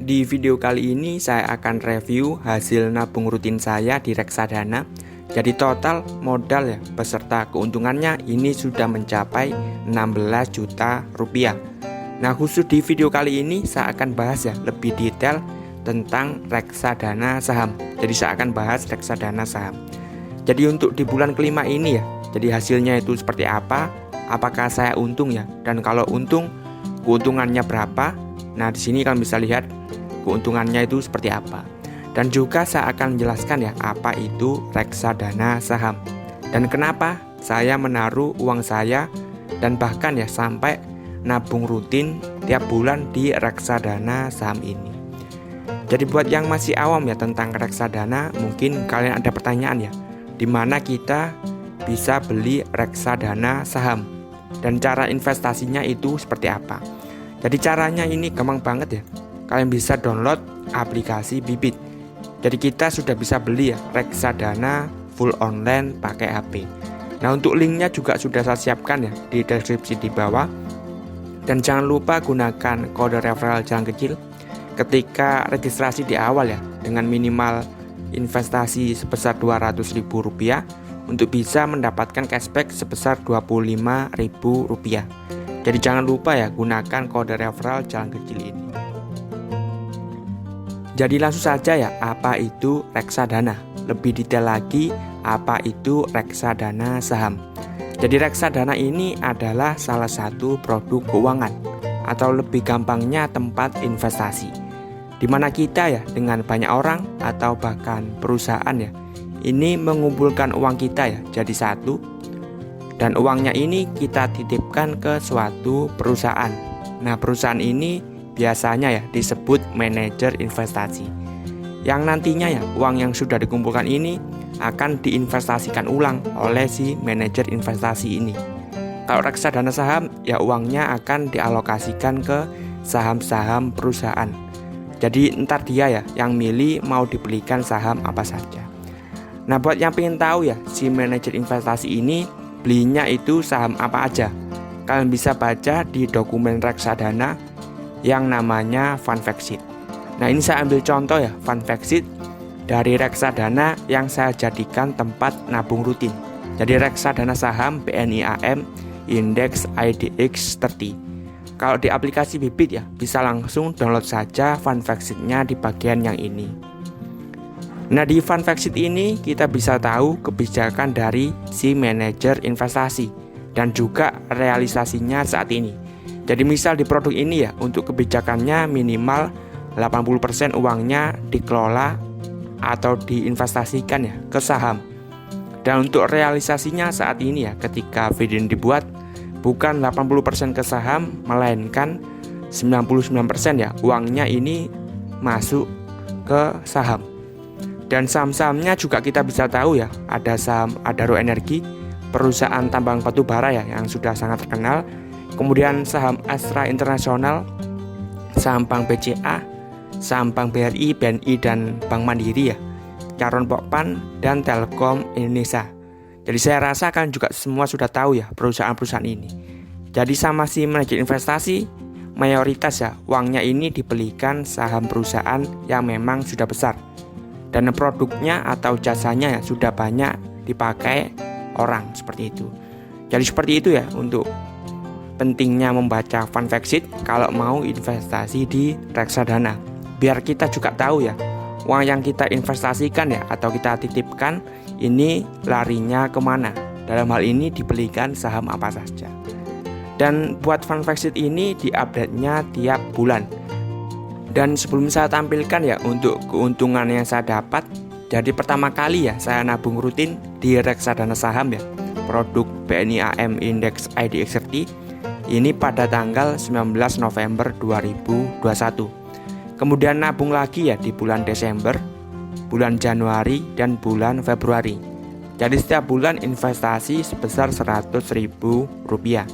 Di video kali ini saya akan review hasil nabung rutin saya di reksadana. Jadi total modal ya beserta keuntungannya ini sudah mencapai 16 juta rupiah. Nah, khusus di video kali ini saya akan bahas ya lebih detail tentang reksadana saham. Jadi saya akan bahas reksadana saham. Jadi untuk di bulan kelima ini ya, jadi hasilnya itu seperti apa? Apakah saya untung ya? Dan kalau untung, keuntungannya berapa? Nah, di sini kalian bisa lihat keuntungannya itu seperti apa. Dan juga saya akan menjelaskan ya apa itu reksadana saham dan kenapa saya menaruh uang saya dan bahkan ya sampai nabung rutin tiap bulan di reksadana saham ini. Jadi buat yang masih awam ya tentang reksadana, mungkin kalian ada pertanyaan ya, di mana kita bisa beli reksadana saham dan cara investasinya itu seperti apa. Jadi caranya ini gampang banget ya. Kalian bisa download aplikasi Bibit. Jadi kita sudah bisa beli ya reksadana full online pakai HP. Nah, untuk linknya juga sudah saya siapkan ya di deskripsi di bawah. Dan jangan lupa gunakan kode referral Jalan Kecil ketika registrasi di awal ya, dengan minimal investasi sebesar Rp200.000 untuk bisa mendapatkan cashback sebesar Rp25.000. Jadi jangan lupa ya gunakan kode referral Jalan Kecil ini. Jadi langsung saja ya, apa itu reksadana? Lebih detail lagi, apa itu reksadana saham? Jadi reksadana ini adalah salah satu produk keuangan atau lebih gampangnya tempat investasi, di mana kita ya dengan banyak orang atau bahkan perusahaan ya, ini mengumpulkan uang kita ya jadi satu, dan uangnya ini kita titipkan ke suatu perusahaan. Nah, perusahaan ini biasanya ya disebut manajer investasi, yang nantinya ya uang yang sudah dikumpulkan ini akan diinvestasikan ulang oleh si manajer investasi ini. Kalau reksadana saham ya uangnya akan dialokasikan ke saham-saham perusahaan. Jadi ntar dia ya yang milih mau dibelikan saham apa saja. Nah, buat yang pengen tahu ya si manajer investasi ini belinya itu saham apa aja, kalian bisa baca di dokumen reksadana yang namanya Fund Fact Sheet. Nah, ini saya ambil contoh ya Fund Fact Sheet dari reksadana yang saya jadikan tempat nabung rutin. Jadi reksadana saham BNI AM Index IDX 30. Kalau di aplikasi Bibit ya bisa langsung download saja Fund Fact Sheet-nya di bagian yang ini. Nah, di Fund Fact Sheet ini kita bisa tahu kebijakan dari si manajer investasi dan juga realisasinya saat ini. Jadi misal di produk ini ya untuk kebijakannya minimal 80% uangnya dikelola atau diinvestasikan ya ke saham. Dan untuk realisasinya saat ini ya ketika video ini dibuat bukan 80% ke saham melainkan 99% ya uangnya ini masuk ke saham. Dan saham-sahamnya juga kita bisa tahu ya, ada saham Adaro Energi, perusahaan tambang batu bara ya yang sudah sangat terkenal. Kemudian saham Astra Internasional, saham Bank BCA, saham Bank BRI, BNI dan Bank Mandiri ya, Caron Pokpan dan Telkom Indonesia. Jadi saya rasa kan juga semua sudah tahu ya perusahaan-perusahaan ini. Jadi sama si manajer investasi mayoritas ya uangnya ini dibelikan saham perusahaan yang memang sudah besar dan produknya atau jasanya ya sudah banyak dipakai orang seperti itu. Jadi seperti itu ya untuk pentingnya membaca Fund Fact Sheet kalau mau investasi di reksadana. Biar kita juga tahu ya uang yang kita investasikan ya atau kita titipkan ini larinya kemana. Dalam hal ini dibelikan saham apa saja. Dan buat Fund Fact Sheet ini diupdate-nya tiap bulan. Dan sebelum saya tampilkan ya untuk keuntungan yang saya dapat, jadi pertama kali ya saya nabung rutin di reksadana saham ya produk BNI AM Index IDX 30 ini pada tanggal 19 November 2021. Kemudian nabung lagi ya di bulan Desember, bulan Januari dan bulan Februari. Jadi setiap bulan investasi sebesar Rp100.000.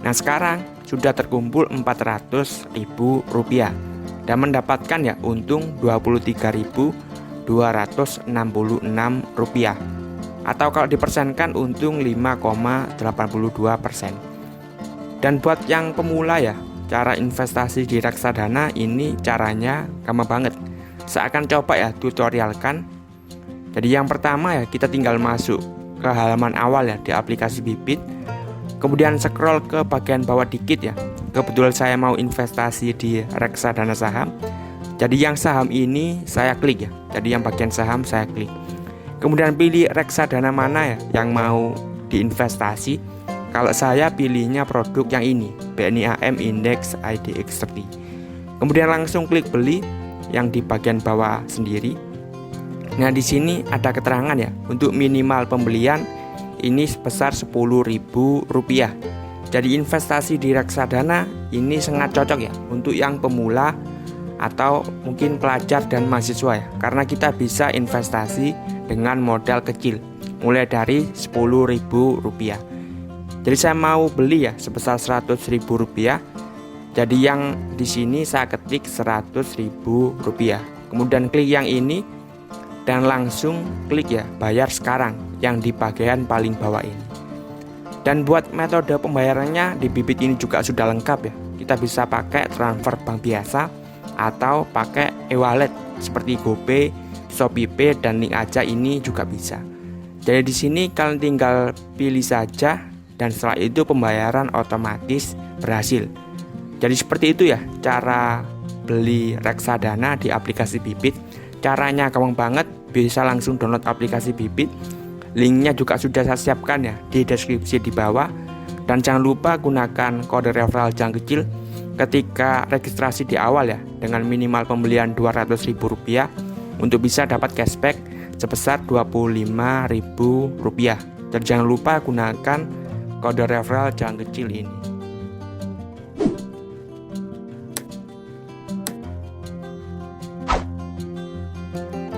Nah, sekarang sudah terkumpul Rp400.000 dan mendapatkan ya untung Rp23.266 atau kalau dipersenkan untung 5,82%. Dan buat yang pemula ya cara investasi di reksadana ini caranya gampang banget. Saya akan coba ya tutorialkan. Jadi yang pertama ya, kita tinggal masuk ke halaman awal ya di aplikasi Bibit. Kemudian scroll ke bagian bawah dikit ya. Kebetulan saya mau investasi di reksadana saham. Jadi yang saham ini saya klik ya. Jadi yang bagian saham saya klik. Kemudian pilih reksadana mana ya yang mau diinvestasi. Kalau saya pilihnya produk yang ini, BNI AM Index IDX 30. Kemudian langsung klik beli yang di bagian bawah sendiri. Nah, di sini ada keterangan ya, untuk minimal pembelian ini sebesar Rp10.000. Jadi investasi di reksadana ini sangat cocok ya untuk yang pemula atau mungkin pelajar dan mahasiswa ya, karena kita bisa investasi dengan modal kecil mulai dari Rp10.000. Jadi saya mau beli ya sebesar Rp100.000. Jadi yang di sini saya ketik Rp100.000. Kemudian klik yang ini dan langsung klik ya bayar sekarang yang di bagian paling bawah ini. Dan buat metode pembayarannya di Bibit ini juga sudah lengkap ya. Kita bisa pakai transfer bank biasa atau pakai e-wallet seperti GoPay, ShopeePay dan Link Aja ini juga bisa. Jadi di sini kalian tinggal pilih saja dan setelah itu pembayaran otomatis berhasil. Jadi seperti itu ya cara beli reksadana di aplikasi Bibit. Caranya gampang banget, bisa langsung download aplikasi Bibit. Linknya juga sudah saya siapkan ya di deskripsi di bawah. Dan jangan lupa gunakan kode referral Jang Kecil ketika registrasi di awal ya, dengan minimal pembelian Rp200.000 untuk bisa dapat cashback sebesar Rp25.000. Dan jangan lupa gunakan kode referral Jang Kecil ini.